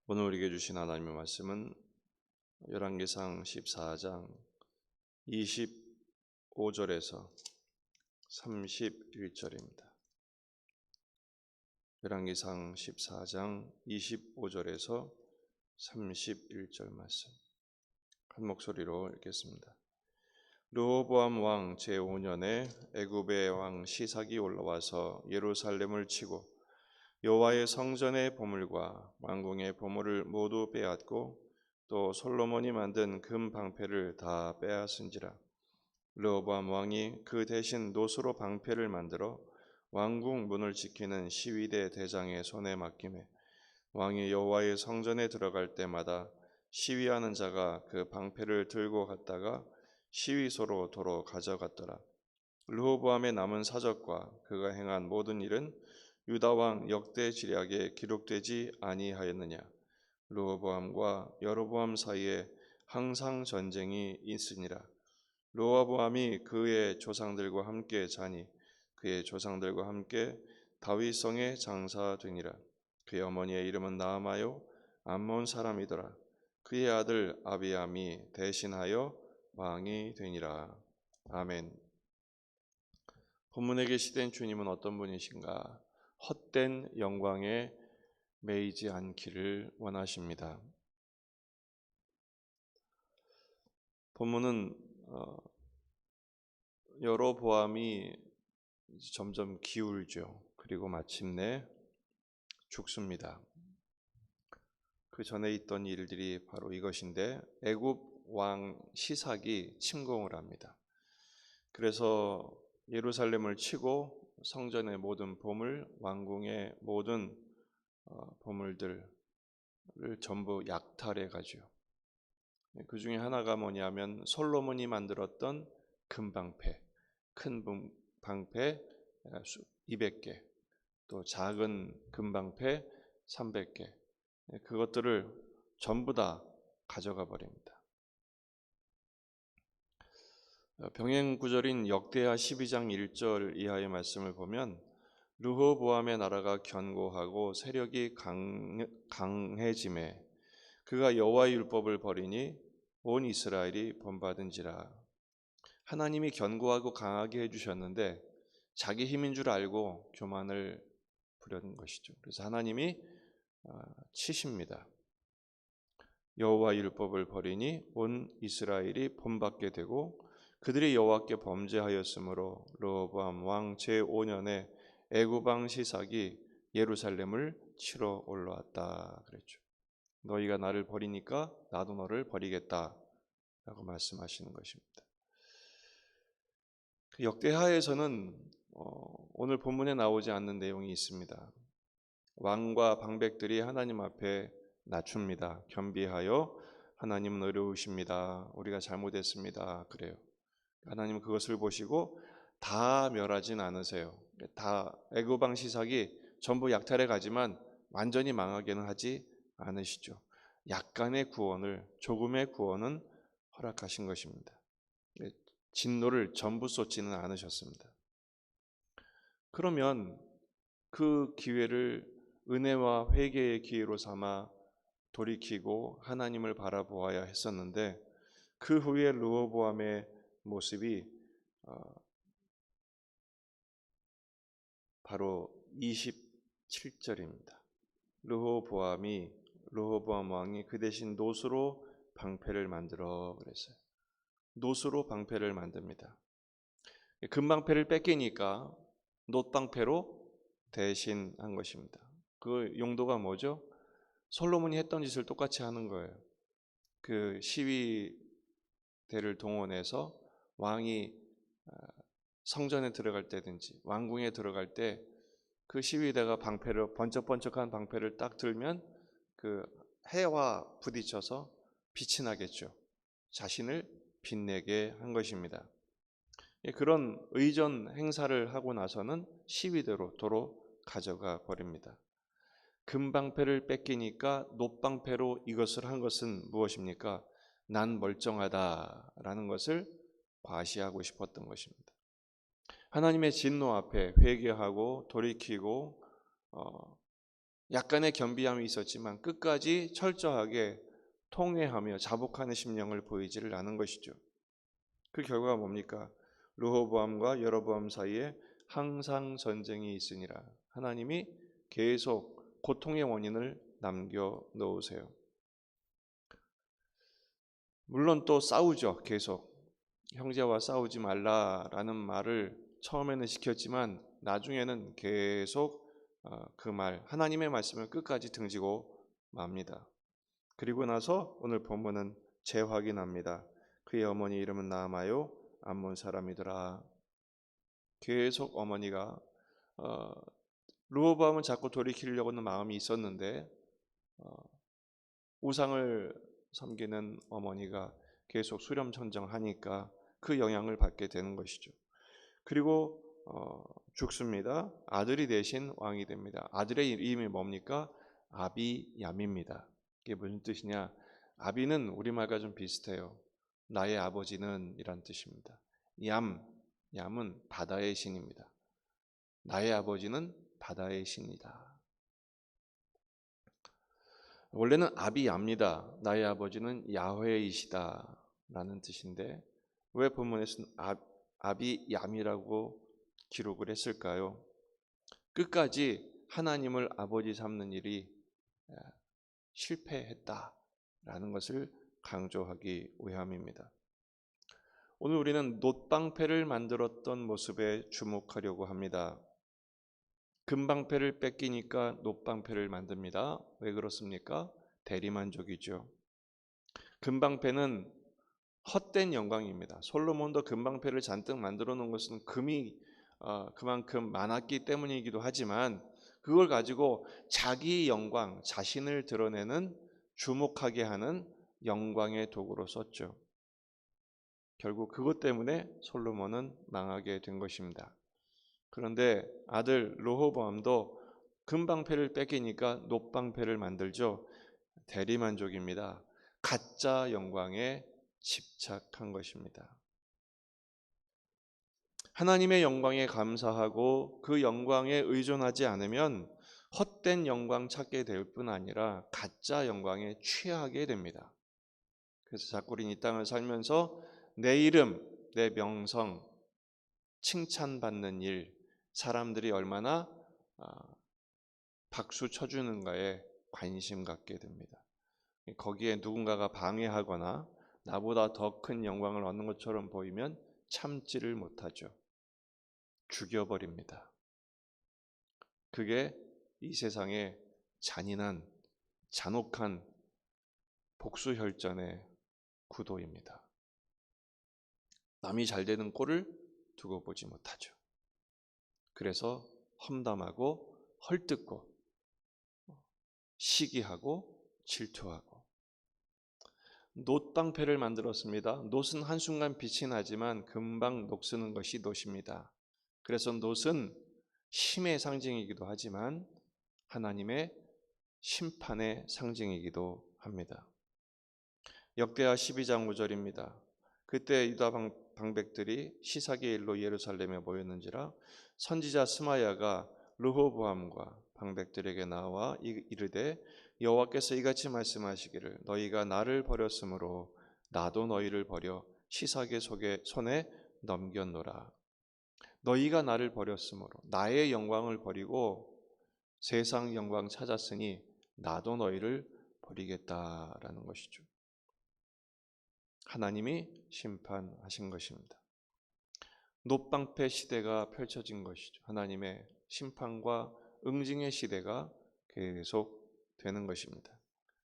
오늘 우리에게 주신 하나님의 말씀은 열왕기상 14장 25절에서 31절입니다. 열왕기상 14장 25절에서 31절 말씀 한 목소리로 읽겠습니다. 르호보암 왕 제5년에 애굽의 왕 시삭이 올라와서 예루살렘을 치고 여호와의 성전의 보물과 왕궁의 보물을 모두 빼앗고 또 솔로몬이 만든 금 방패를 다 빼앗은지라. 르호보암 왕이 그 대신 노수로 방패를 만들어 왕궁 문을 지키는 시위대 대장의 손에 맡기매 왕이 여호와의 성전에 들어갈 때마다 시위하는 자가 그 방패를 들고 갔다가 시위소로 도로 가져갔더라. 르호보암의 남은 사적과 그가 행한 모든 일은 유다 왕 역대 지략에 기록되지 아니하였느냐. 르호보암과 여로보암 사이에 항상 전쟁이 있으니라. 르호보암이 그의 조상들과 함께 자니 그의 조상들과 함께 다윗성에 장사되니라. 그의 어머니의 이름은 나아마요 암몬 사람이더라. 그의 아들 아비암이 대신하여 왕이 되니라. 아멘. 본문에 계시된 주님은 어떤 분이신가? 헛된 영광에 매이지 않기를 원하십니다. 본문은 여로보암이 점점 기울죠. 그리고 마침내 죽습니다. 그 전에 있던 일들이 바로 이것인데 애굽 왕 시삭이 침공을 합니다. 그래서 예루살렘을 치고 성전의 모든 보물, 왕궁의 모든 보물들을 전부 약탈해 가죠. 그 중에 하나가 뭐냐면 솔로몬이 만들었던 금방패, 큰 방패 200개, 또 작은 금방패 300개, 그것들을 전부 다 가져가 버립니다. 병행 구절인 역대하 12장 1절 이하의 말씀을 보면 르호보암의 나라가 견고하고 세력이 강해짐에 그가 여호와의 율법을 버리니 온 이스라엘이 본받은지라. 하나님이 견고하고 강하게 해주셨는데 자기 힘인 줄 알고 교만을 부렸는 것이죠. 그래서 하나님이 치십니다. 여호와의 율법을 버리니 온 이스라엘이 본받게 되고 그들이 여호와께 범죄하였으므로 르호보암 왕 제5년에 애굽 왕 시삭이 예루살렘을 치러 올라왔다 그랬죠. 너희가 나를 버리니까 나도 너를 버리겠다 라고 말씀하시는 것입니다. 역대하에서는 오늘 본문에 나오지 않는 내용이 있습니다. 왕과 방백들이 하나님 앞에 낮춥니다. 겸비하여 하나님은 어려우십니다. 우리가 잘못했습니다. 그래요. 하나님은 그것을 보시고 다 멸하진 않으세요. 다 애굽 왕 시삭이 전부 약탈해 가지만 완전히 망하게는 하지 않으시죠. 약간의 구원을, 조금의 구원은 허락하신 것입니다. 진노를 전부 쏟지는 않으셨습니다. 그러면 그 기회를 은혜와 회개의 기회로 삼아 돌이키고 하나님을 바라보아야 했었는데 그 후에 르호보암의 모습이 바로 27절입니다. 르호보암 왕이 그 대신 노수로 방패를 만들어 그랬어요. 노수로 방패를 만듭니다. 금방패를 뺏기니까 놋방패로 대신한 것입니다. 그 용도가 뭐죠? 솔로몬이 했던 짓을 똑같이 하는 거예요. 그 시위대를 동원해서 왕이 성전에 들어갈 때든지 왕궁에 들어갈 때 그 시위대가 방패를 번쩍번쩍한 방패를 딱 들면 그 해와 부딪혀서 빛이 나겠죠. 자신을 빛내게 한 것입니다. 그런 의전 행사를 하고 나서는 시위대로 도로 가져가 버립니다. 금방패를 뺏기니까 놋방패로 이것을 한 것은 무엇입니까? 난 멀쩡하다라는 것을 과시하고 싶었던 것입니다. 하나님의 진노 앞에 회개하고 돌이키고 약간의 겸비함이 있었지만 끝까지 철저하게 통회하며 자복하는 심령을 보이지를 않은 것이죠. 그 결과가 뭡니까? 르호보암과 여로보암 사이에 항상 전쟁이 있으니라. 하나님이 계속 고통의 원인을 남겨 놓으세요. 물론 또 싸우죠. 계속 형제와 싸우지 말라라는 말을 처음에는 시켰지만 나중에는 계속 그 말, 하나님의 말씀을 끝까지 등지고 맙니다. 그리고 나서 오늘 본문은 재확인합니다. 그의 어머니 이름은 나아마요 암몬 사람이더라. 계속 어머니가 르호보암은 자꾸 돌이키려고는 마음이 있었는데 우상을 섬기는 어머니가 계속 수렴천정하니까 그 영향을 받게 되는 것이죠. 그리고 죽습니다. 아들이 대신 왕이 됩니다. 아들의 이름이 뭡니까? 아비얌입니다. 이게 무슨 뜻이냐? 아비는 우리말과 좀 비슷해요. 나의 아버지는 이란 뜻입니다. 얌은 바다의 신입니다. 나의 아버지는 바다의 신이다. 원래는 아비야입니다. 나의 아버지는 야훼이시다 라는 뜻인데 왜 본문에서는 아비얌이라고 기록을 했을까요? 끝까지 하나님을 아버지 삼는 일이 실패했다라는 것을 강조하기 위함입니다. 오늘 우리는 놋방패를 만들었던 모습에 주목하려고 합니다. 금방패를 뺏기니까 놋방패를 만듭니다. 왜 그렇습니까? 대리만족이죠. 금방패는 헛된 영광입니다. 솔로몬도 금방패를 잔뜩 만들어 놓은 것은 금이 그만큼 많았기 때문이기도 하지만 그걸 가지고 자기 영광, 자신을 드러내는 주목하게 하는 영광의 도구로 썼죠. 결국 그것 때문에 솔로몬은 망하게 된 것입니다. 그런데 아들 르호보암도 금방패를 뺏기니까 놋방패를 만들죠. 대리만족입니다. 가짜 영광에 집착한 것입니다. 하나님의 영광에 감사하고 그 영광에 의존하지 않으면 헛된 영광 찾게 될 뿐 아니라 가짜 영광에 취하게 됩니다. 그래서 자꾸 우리는 이 땅을 살면서 내 이름, 내 명성, 칭찬받는 일, 사람들이 얼마나 박수 쳐주는가에 관심 갖게 됩니다. 거기에 누군가가 방해하거나 나보다 더 큰 영광을 얻는 것처럼 보이면 참지를 못하죠. 죽여버립니다. 그게 이 세상의 잔인한, 잔혹한 복수혈전의 구도입니다. 남이 잘 되는 꼴을 두고 보지 못하죠. 그래서 험담하고 헐뜯고 시기하고 질투하고 놋방패를 만들었습니다. 놋은 한순간 빛이 나지만 금방 녹쓰는 것이 놋입니다. 그래서 놋은 힘의 상징이기도 하지만 하나님의 심판의 상징이기도 합니다. 역대하 12장 5절입니다. 그때 유다 방백들이 시사의 일로 예루살렘에 모였는지라 선지자 스마야가 르호보암과 방백들에게 나와 이르되 여호와께서 이같이 말씀하시기를 너희가 나를 버렸으므로 나도 너희를 버려 시사의 손에 넘겼노라. 너희가 나를 버렸으므로 나의 영광을 버리고 세상 영광 찾았으니 나도 너희를 버리겠다라는 것이죠. 하나님이 심판하신 것입니다. 놋방패 시대가 펼쳐진 것이죠. 하나님의 심판과 응징의 시대가 계속 되는 것입니다.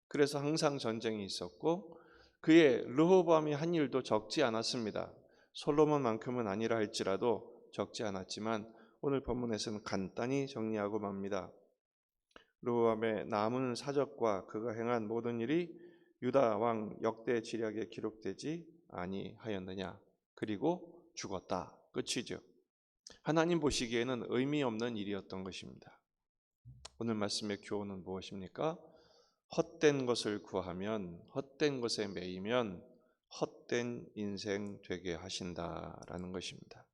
그래서 항상 전쟁이 있었고 그의 르호보암이 한 일도 적지 않았습니다. 솔로몬만큼은 아니라 할지라도 적지 않았지만 오늘 본문에서는 간단히 정리하고 맙니다. 르호보암의 남은 사적과 그가 행한 모든 일이 유다 왕 역대 지략에 기록되지 아니하였느냐. 그리고 죽었다. 끝이죠. 하나님 보시기에는 의미 없는 일이었던 것입니다. 오늘 말씀의 교훈은 무엇입니까? 헛된 것을 구하면 헛된 것에 매이면 헛된 인생 되게 하신다라는 것입니다.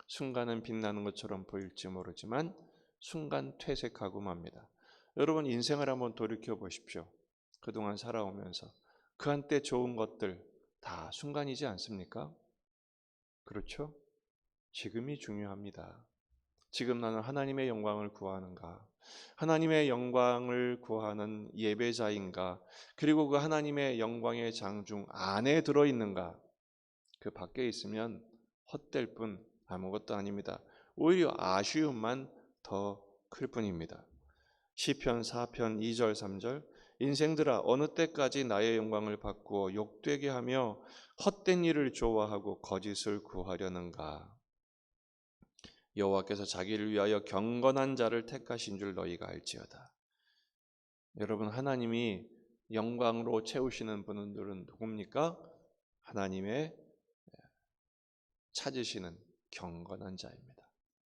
순간은 빛나는 것처럼 보일지 모르지만 순간 퇴색하고 맙니다. 여러분 인생을 한번 돌이켜 보십시오. 그동안 살아오면서 그 한때 좋은 것들 다 순간이지 않습니까? 그렇죠? 지금이 중요합니다. 지금 나는 하나님의 영광을 구하는가? 하나님의 영광을 구하는 예배자인가? 그리고 그 하나님의 영광의 장중 안에 들어 있는가? 그 밖에 있으면 헛될 뿐 아무것도 아닙니다. 오히려 아쉬움만 더 클 뿐입니다. 시편 4편 2절 3절 인생들아 어느 때까지 나의 영광을 바꾸어 욕되게 하며 헛된 일을 좋아하고 거짓을 구하려는가? 여호와께서 자기를 위하여 경건한 자를 택하신 줄 너희가 알지어다. 여러분 하나님이 영광으로 채우시는 분들은 누굽니까? 하나님의 찾으시는 경건한 자입니다.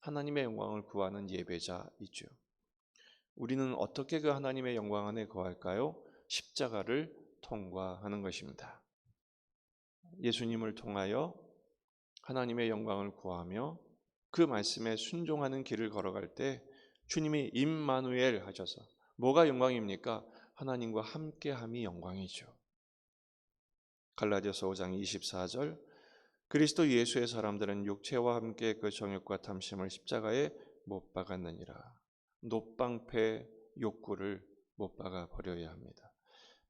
하나님의 영광을 구하는 예배자이죠. 우리는 어떻게 그 하나님의 영광 안에 거할까요? 십자가를 통과하는 것입니다. 예수님을 통하여 하나님의 영광을 구하며 그 말씀에 순종하는 길을 걸어갈 때 주님이 임마누엘 하셔서 뭐가 영광입니까? 하나님과 함께함이 영광이죠. 갈라디아서 5장 24절 그리스도 예수의 사람들은 육체와 함께 그 정욕과 탐심을 십자가에 못 박았느니라. 노방패 욕구를 못 박아 버려야 합니다.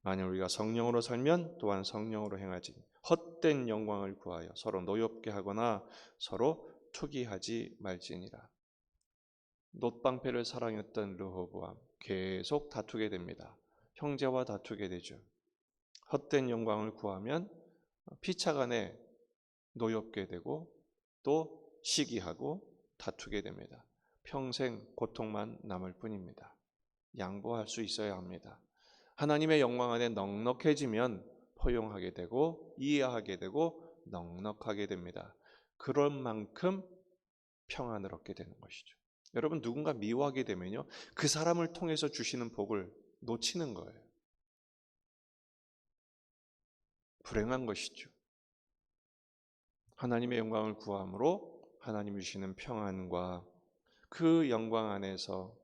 만일 우리가 성령으로 살면 또한 성령으로 행하지 헛된 영광을 구하여 서로 노엽게 하거나 서로 투기하지 말지니라. 노방패를 사랑했던 르호보암 계속 다투게 됩니다. 형제와 다투게 되죠. 헛된 영광을 구하면 피차간에 노엽게 되고 또 시기하고 다투게 됩니다. 평생 고통만 남을 뿐입니다. 양보할 수 있어야 합니다. 하나님의 영광 안에 넉넉해지면 포용하게 되고 이해하게 되고 넉넉하게 됩니다. 그런 만큼 평안을 얻게 되는 것이죠. 여러분 누군가 미워하게 되면요 그 사람을 통해서 주시는 복을 놓치는 거예요. 불행한 것이죠. 하나님의 영광을 구함으로 하나님 주시는 평안과 그 영광 안에서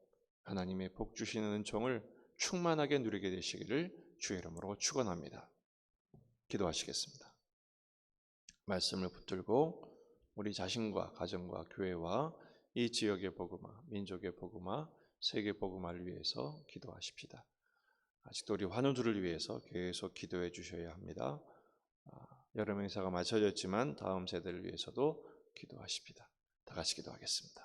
하나님의 복 주시는 은총을 충만하게 누리게 되시기를 주의 이름으로 축원합니다. 기도하시겠습니다. 말씀을 붙들고 우리 자신과 가정과 교회와 이 지역의 복음화, 민족의 복음화, 세계 복음화를 위해서 기도하십시다. 아직도 우리 환우들을 위해서 계속 기도해 주셔야 합니다. 여름 행사가 마쳐졌지만 다음 세대를 위해서도 기도하십시다. 다 같이 기도하겠습니다.